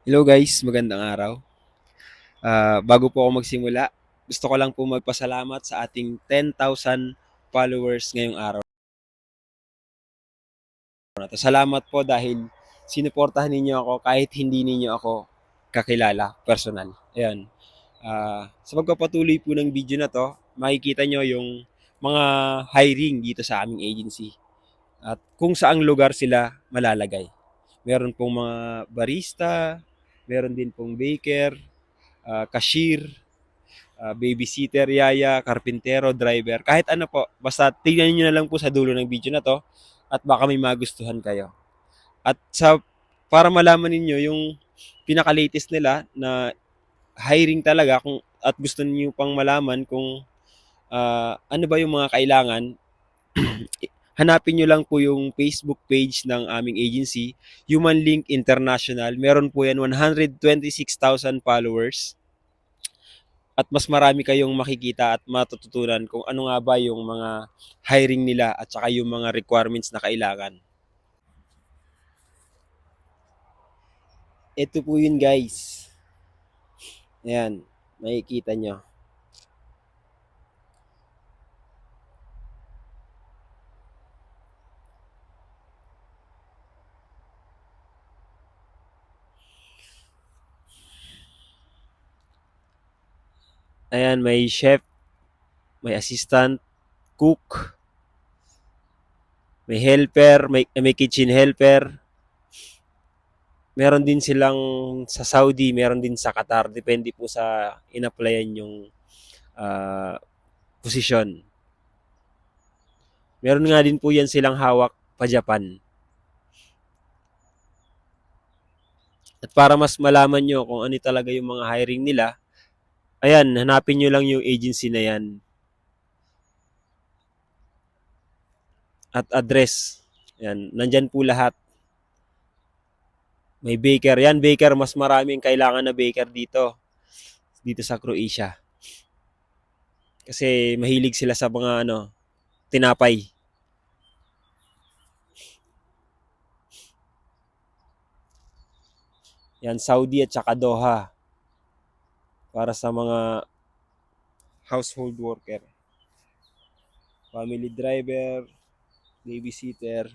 Hello guys, magandang araw. Bago po ako magsimula, gusto ko lang po magpasalamat sa ating 10,000 followers ngayong araw na 'to. Salamat po dahil sinuportahan ninyo ako kahit hindi ninyo ako kakilala, personal. Ayan. Sa pagpapatuloy po ng video na 'to, makikita nyo yung mga hiring dito sa aming agency at kung saang lugar sila malalagay. Meron pong mga barista, meron din pong baker, cashier, babysitter, yaya, karpintero, driver, kahit ano po. Basta tingnan niyo na lang po sa dulo ng video na to at baka may magustuhan kayo. At para malaman ninyo yung pinaka-latest nila na hiring talaga kung at gusto niyo pang malaman kung ano ba yung mga kailangan, hanapin nyo lang po yung Facebook page ng aming agency, Human Link International. Meron po yan 126,000 followers. At mas marami kayong makikita at matututunan kung ano nga ba yung mga hiring nila at saka yung mga requirements na kailangan. Ito po yun guys. Ayan, makikita nyo. Ayan, may chef, may assistant, cook, may helper, may kitchen helper. Meron din silang sa Saudi, meron din sa Qatar. Depende po sa in-applyan yung uh, posisyon. Meron nga din po yan silang hawak pa Japan. At para mas malaman nyo kung ano talaga yung mga hiring nila, ayan, hanapin nyo lang yung agency na yan. At address. Yan, nandyan po lahat. May baker. Yan, baker. Mas maraming kailangan na baker dito. Dito sa Croatia. Kasi mahilig sila sa mga tinapay. Yan, Saudi at saka Doha. Para sa mga household worker. Family driver, babysitter.